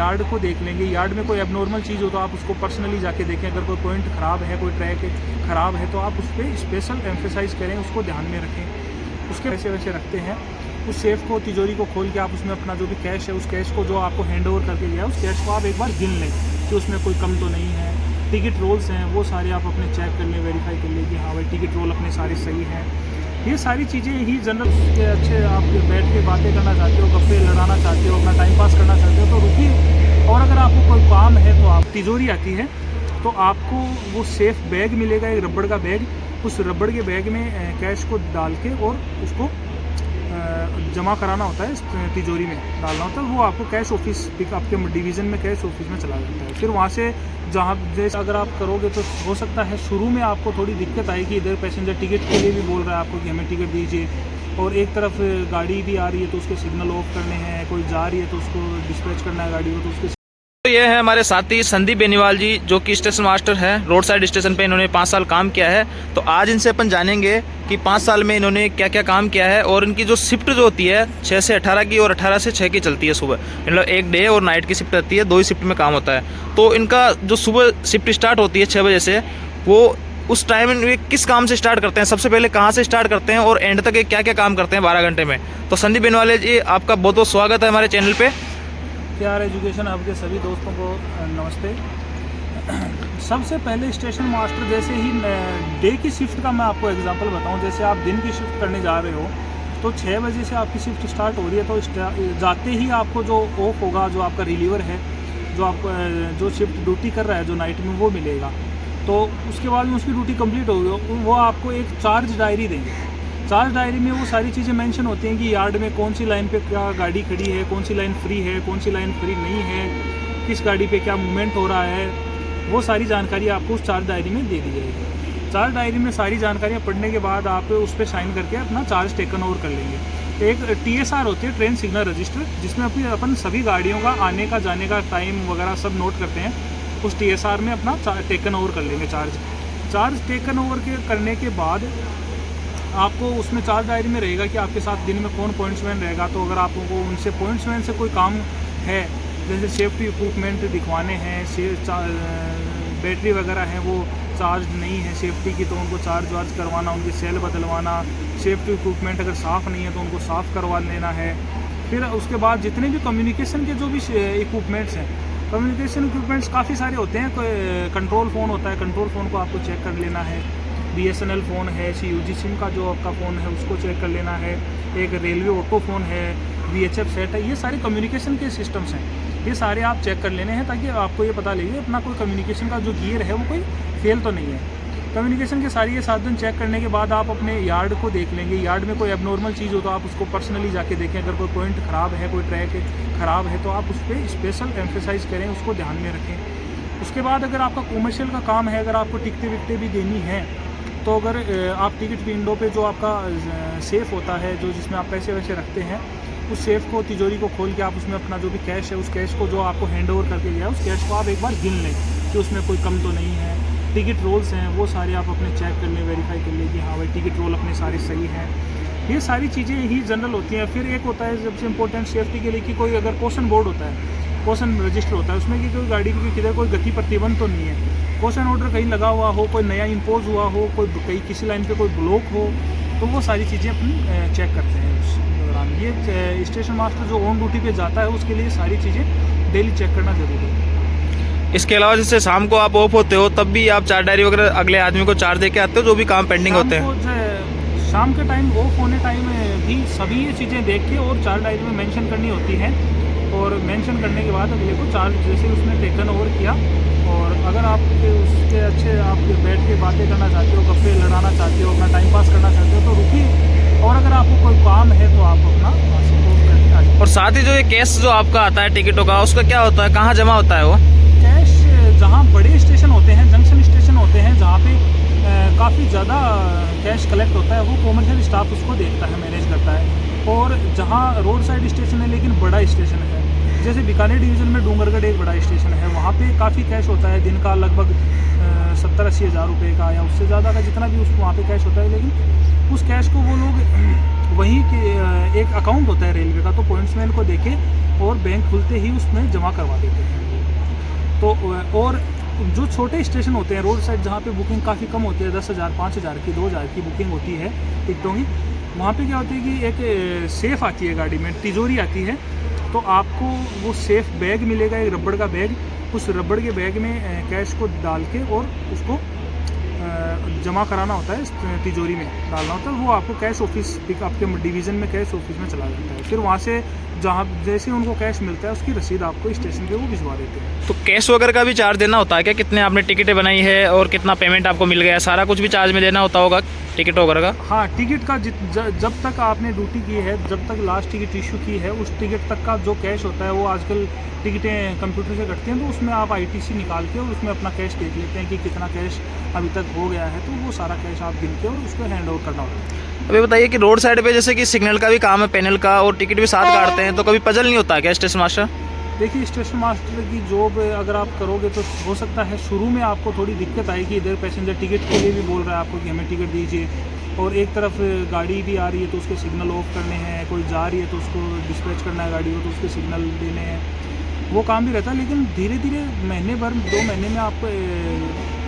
Yard को देख लेंगे, यार्ड में कोई एबनॉर्मल चीज़ हो तो आप उसको पर्सनली जाके देखें। अगर कोई पॉइंट ख़राब है, कोई ट्रैक ख़राब है तो आप उस पर स्पेशल एम्फेसाइज़ करें, उसको ध्यान में रखें। उसके वैसे रखते हैं उस सेफ़ को, तिजोरी को खोल के आप उसमें अपना जो भी कैश है, उस कैश को जो आपको हैंड ओवर करके गया उस कैश को आप एक बार गिन लें कि उसमें कोई कम तो नहीं है। टिकट रोल्स हैं वो सारे आप अपने चेक कर लें, वेरीफाई कर लें कि हाँ भाई टिकट रोल अपने सारे सही हैं। ये सारी चीज़ें ही जनरल के अच्छे आप बैठ के बातें करना चाहते हो, गप्पे लड़ाना चाहते हो, अपना टाइम पास करना चाहते हो तो रुकिए। और अगर आपको कोई काम है तो आप तिजोरी आती है तो आपको वो सेफ़ बैग मिलेगा, एक रबड़ का बैग। उस रबड़ के बैग में कैश को डाल के और उसको जमा कराना होता है, तिजोरी में डालना होता है। वो आपको कैश ऑफिस आपके डिवीज़न में कैश ऑफिस में चला जाता है। फिर वहाँ से जहाँ जैसे अगर आप करोगे तो हो सकता है शुरू में आपको थोड़ी दिक्कत आएगी। इधर पैसेंजर टिकट के लिए भी बोल रहा है आपको कि हमें टिकट दीजिए, और एक तरफ गाड़ी भी आ रही है तो उसके सिग्नल ऑफ करने हैं, कोई जा रही है तो उसको डिस्पैच करना है गाड़ी को, तो उसके तो ये है हमारे साथी संदीप बेनीवाल जी, जो कि स्टेशन मास्टर है। रोड साइड स्टेशन पे इन्होंने 5 साल काम किया है। तो आज इनसे अपन जानेंगे कि 5 साल में इन्होंने क्या क्या काम किया है, और इनकी जो शिफ्ट जो होती है 6 से 18 की और 18 से 6 की चलती है सुबह। मतलब एक डे और नाइट की शिफ्ट रहती है, 2 ही शिफ्ट में काम होता है। तो इनका जो सुबह शिफ्ट स्टार्ट होती है 6 बजे से, वो उस टाइम वे किस काम से स्टार्ट करते हैं, सबसे पहले कहाँ से स्टार्ट करते हैं और एंड तक क्या क्या काम करते हैं 12 घंटे में। तो संदीप बेनीवाल जी, आपका बहुत बहुत स्वागत है हमारे चैनल पे। KR एजुकेशन हब के सभी दोस्तों को नमस्ते। सबसे पहले स्टेशन मास्टर जैसे ही डे की शिफ्ट का मैं आपको एग्जांपल बताऊं, जैसे आप दिन की शिफ्ट करने जा रहे हो तो 6 बजे से आपकी शिफ्ट स्टार्ट हो रही है, तो जाते ही आपको जो ऑफ होगा, जो आपका रिलीवर है, जो आप जो शिफ्ट ड्यूटी कर रहा है जो नाइट में, वो मिलेगा। तो उसके बाद में उसकी ड्यूटी कंप्लीट होगी, वो आपको एक चार्ज डायरी देंगे। चार्ज डायरी में वो सारी चीज़ें मेंशन होती हैं कि यार्ड में कौन सी लाइन पे क्या गाड़ी खड़ी है, कौन सी लाइन फ्री है, कौन सी लाइन फ्री नहीं है, किस गाड़ी पे क्या मूवमेंट हो रहा है, वो सारी जानकारी आपको उस चार्ज डायरी में दे दी जाएगी। चार्ज डायरी में सारी जानकारियाँ पढ़ने के बाद आप उस पर साइन करके अपना चार्ज टेकन ओवर कर लेंगे। एक TSR होती है, ट्रेन सिग्नल रजिस्टर, जिसमें अपन सभी गाड़ियों का आने का जाने का टाइम वगैरह सब नोट करते हैं। उस TSR में अपना टेकन ओवर कर लेंगे चार्ज टेकन ओवर करने के बाद आपको उसमें चार्ज डायरी में रहेगा कि आपके साथ दिन में कौन पॉइंट्समैन रहेगा। तो अगर आपको उनसे पॉइंट्समैन से कोई काम है, जैसे सेफ्टी इक्विपमेंट दिखवाने हैं, बैटरी वगैरह है वो चार्ज नहीं है सेफ्टी की, तो उनको चार्ज वार्ज करवाना, उनकी सेल बदलवाना, सेफ्टी इक्विपमेंट अगर साफ़ नहीं है तो उनको साफ़ करवा लेना है। फिर उसके बाद जितने भी कम्युनिकेशन के जो भी इक्विपमेंट्स हैं, कम्युनिकेशन इक्विपमेंट्स काफ़ी सारे होते हैं। कोई कंट्रोल फ़ोन होता है, कंट्रोल फ़ोन को आपको चेक कर लेना है। BSNL फ़ोन है, CUG सिम का जो आपका फ़ोन है उसको चेक कर लेना है। एक रेलवे ऑटो फ़ोन है, VHF सेट है। ये सारे कम्युनिकेशन के सिस्टम्स हैं, ये सारे आप चेक कर लेने हैं ताकि आपको ये पता लगे अपना कोई कम्युनिकेशन का जो गियर है वो कोई फेल तो नहीं है। कम्युनिकेशन के सारे ये साधन चेक करने के बाद आप अपने यार्ड को देख लेंगे। यार्ड में कोई एबनॉर्मल चीज़ हो तो आप उसको पर्सनली जाके देखें। अगर कोई पॉइंट ख़राब है, कोई ट्रैक ख़राब है तो आप उस पर स्पेशल एम्फेसाइज़ करें, उसको ध्यान में रखें। उसके बाद अगर आपका कॉमर्शियल का काम है, अगर आपको टिकटें विकटें भी देनी है तो अगर आप टिकट विंडो पे जो आपका सेफ़ होता है, जो जिसमें आप पैसे वैसे रखते हैं, उस सेफ़ को, तिजोरी को खोल के आप उसमें अपना जो भी कैश है, उस कैश को जो आपको हैंड ओवर करके गया उस कैश को आप एक बार गिन लें कि उसमें कोई कम तो नहीं है। टिकट रोल्स हैं वो सारे आप अपने चेक कर लें, वेरीफाई कर लें कि हाँ भाई टिकट रोल अपने सारे सही हैं। ये सारी चीज़ें ही जनरल होती हैं। फिर एक होता है सबसे इम्पोर्टेंट सेफ्टी के लिए कि कोई अगर कॉशन बोर्ड होता है, कॉशन रजिस्टर होता है, उसमें कि कोई गाड़ी की किधर कोई गति प्रतिबंध तो नहीं है, कॉशन ऑर्डर कहीं लगा हुआ हो, कोई नया इम्पोज हुआ हो, कोई कहीं किसी लाइन पे कोई ब्लॉक हो, तो वो सारी चीज़ें अपन चेक करते हैं उस दौरान। ये स्टेशन मास्टर जो ऑन ड्यूटी पे जाता है उसके लिए सारी चीज़ें डेली चेक करना ज़रूरी है। इसके अलावा जैसे शाम को आप ऑफ होते हो तब भी आप चार्ज डायरी वगैरह अगले आदमी को चार्ज दे के आते हो, जो भी काम पेंडिंग होते हैं? शाम के टाइम ऑफ होने टाइम भी सभी ये चीज़ें देख के और चार्ज डायरी में मेंशन करनी होती है, और मेंशन करने के बाद अगले को चार्ज जैसे उसने टेकन ओवर किया। और अगर आप उसके अच्छे आप बैठ के बातें करना चाहते हो, गप्पे लड़ाना चाहते हो, अपना टाइम पास करना चाहते हो तो रुकिए। और अगर आपको कोई काम है तो आप अपना करके आ जाए। और साथ ही जो ये कैश जो आपका आता है टिकटों का, उसका क्या होता है, कहाँ जमा होता है वो कैश? जहाँ बड़े स्टेशन होते हैं, जंक्शन स्टेशन होते हैं, जहाँ पे काफ़ी ज़्यादा कैश कलेक्ट होता है, वो कॉमर्शियल स्टाफ उसको देखता है, मैनेज करता है। और जहाँ रोड साइड स्टेशन है लेकिन बड़ा स्टेशन है, जैसे बीकानेर डिवीज़न में डूंगरगढ़ एक बड़ा स्टेशन है, वहाँ पे काफ़ी कैश होता है दिन का, लगभग 70-80 हज़ार रुपये का या उससे ज़्यादा का जितना भी उसको वहाँ पे कैश होता है। लेकिन उस कैश को वो लोग वही के एक अकाउंट होता है रेलवे का, तो पॉइंट्समैन को देके और बैंक खुलते ही उसमें जमा करवा देते हैं। तो और जो छोटे स्टेशन होते हैं रोड साइड जहाँ पे बुकिंग काफ़ी कम होती है, 10,000 5,000 की 2,000 की बुकिंग होती है टिकटों की, वहाँ पे क्या होती है कि एक सेफ़ आती है गाड़ी में, तिजोरी आती है, तो आपको वो सेफ़ बैग मिलेगा, एक रबड़ का बैग, उस रबड़ के बैग में कैश को डाल के और उसको जमा कराना होता है, तिजोरी में डालना होता है, वो आपको कैश ऑफिस आपके डिवीज़न में कैश ऑफिस में चला जाता है। फिर वहाँ से जहाँ जैसे उनको कैश मिलता है उसकी रसीद आपको स्टेशन पे वो भिजवा देते हैं। तो कैश वगैरह का भी चार्ज देना होता है क्या? कितने आपने टिकटें बनाई है और कितना पेमेंट आपको मिल गया, सारा कुछ भी चार्ज में देना होता होगा टिकट वगैरह का? हाँ, टिकट का जब तक आपने ड्यूटी की है, जब तक लास्ट टिकट इशू की है, उस टिकट तक का जो कैश होता है वो आजकल टिकटें कंप्यूटर से कटती हैं, तो उसमें आप ITC निकाल के और उसमें अपना कैश देख लेते हैं कि कितना कैश अभी तक हो गया है, तो वो सारा कैश आप गिन के और उसको हैंड ओवर करना होता है। अभी बताइए कि रोड साइड पे जैसे कि सिग्नल का भी काम है, पैनल का, और टिकट भी साथ काटते हैं, तो कभी पजल नहीं होता क्या स्टेशन मास्टर? देखिए, स्टेशन मास्टर की जॉब अगर आप करोगे तो हो सकता है शुरू में आपको थोड़ी दिक्कत आएगी, इधर पैसेंजर टिकट के लिए भी बोल रहा है आपको कि हमें टिकट दीजिए, और एक तरफ गाड़ी भी आ रही है तो उसके सिग्नल ऑफ करने हैं, कोई जा रही है तो उसको डिस्पैच करना है गाड़ी को, तो उसके सिग्नल देने हैं, वो काम भी रहता है। लेकिन धीरे धीरे महीने भर 2 महीने में आपको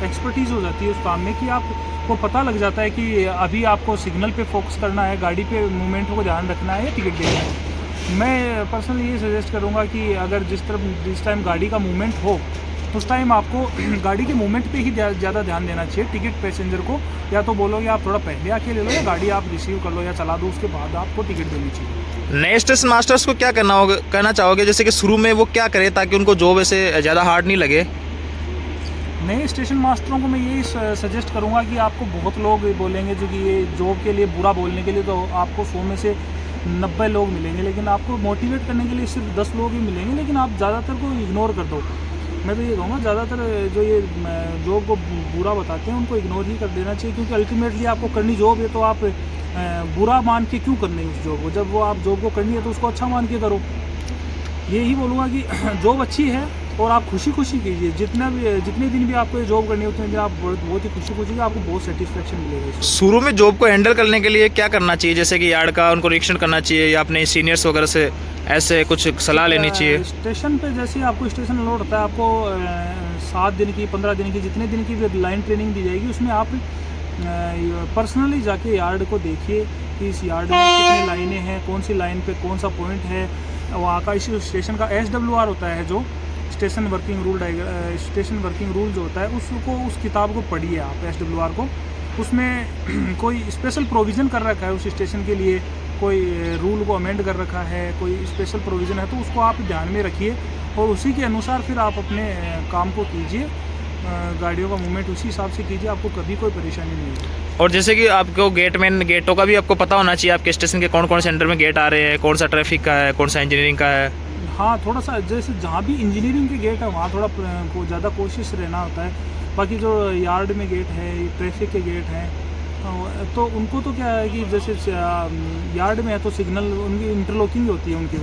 एक्सपर्टीज़ हो जाती है उस काम में कि आपको पता लग जाता है कि अभी आपको सिग्नल पे फोकस करना है, गाड़ी पे मूवमेंट को ध्यान रखना है या टिकट देना है। मैं पर्सनली ये सजेस्ट करूँगा कि अगर जिस टाइम गाड़ी का मूवमेंट हो उस टाइम आपको गाड़ी के मूवमेंट पे ही ज़्यादा ध्यान देना चाहिए। टिकट पैसेंजर को या तो बोलोगे आप थोड़ा पहले आके ले लो, या गाड़ी आप रिसीव कर लो या चला दो, उसके बाद आपको टिकट देनी चाहिए। नए स्टेशन मास्टर्स को क्या कहना चाहोगे, जैसे कि शुरू में वो क्या करे ताकि उनको जॉब ऐसे ज़्यादा हार्ड नहीं लगे? नए स्टेशन मास्टरों को मैं यही सजेस्ट करूंगा कि आपको बहुत लोग बोलेंगे जो कि ये जॉब के लिए बुरा बोलने के लिए, तो आपको 100 में से 90 लोग मिलेंगे, लेकिन आपको मोटिवेट करने के लिए सिर्फ 10 लोग ही मिलेंगे, लेकिन आप ज़्यादातर को इग्नोर कर दो। मैं तो ये कहूँगा ज़्यादातर जो ये जॉब को बुरा बताते हैं उनको इग्नोर ही कर देना चाहिए, क्योंकि अल्टीमेटली आपको करनी जॉब है, तो आप बुरा मान के क्यों करनी है उस जॉब को? जब वो आप जॉब को करनी है तो उसको अच्छा मान के करो। यही बोलूँगा कि जॉब अच्छी है और आप खुशी खुशी कीजिए, जितने दिन भी आपको ये जॉब करनी है उतने दिन आप बहुत ही खुशी खुशी, आपको बहुत सेटिस्फेक्शन मिलेगा इससे। शुरू में जॉब को हैंडल करने के लिए क्या करना चाहिए, जैसे कि यार्ड का उनको निरीक्षण करना चाहिए या अपने सीनियर्स वगैरह से ऐसे कुछ सलाह लेनी चाहिए? स्टेशन पे जैसे आपको स्टेशन अलॉट होता है, आपको 7 दिन की 15 दिन की जितने दिन की भी लाइन ट्रेनिंग दी जाएगी, उसमें आप पर्सनली जाके यार्ड को देखिए कि इस यार्ड में कितनी लाइनें हैं, कौन सी लाइन पे कौन सा पॉइंट है, वहाँ का इस स्टेशन का SWR होता है, जो स्टेशन वर्किंग रूल जो होता है उसको, उस किताब को पढ़िए आप SWR को। उसमें कोई स्पेशल प्रोविज़न कर रखा है उस स्टेशन के लिए, कोई रूल को अमेंड कर रखा है, कोई स्पेशल प्रोविज़न है, तो उसको आप ध्यान में रखिए और उसी के अनुसार फिर आप अपने काम को कीजिए, गाड़ियों का मूवमेंट उसी हिसाब से कीजिए, आपको कभी कोई परेशानी नहीं होगी। और जैसे कि आपको गेटों का भी आपको पता होना चाहिए, आपके स्टेशन के कौन कौन से सेंटर में गेट आ रहे हैं, कौन सा ट्रैफिक का है, कौन सा इंजीनियरिंग का है। हाँ, थोड़ा सा जैसे जहाँ भी इंजीनियरिंग के गेट है वहाँ थोड़ा ज़्यादा कोशिश रहना होता है, बाकी जो यार्ड में गेट है, ट्रैफिक के गेट हैं, तो उनको तो क्या है कि जैसे यार्ड में है तो सिग्नल उनकी इंटरलॉकिंग होती है उनकी, तो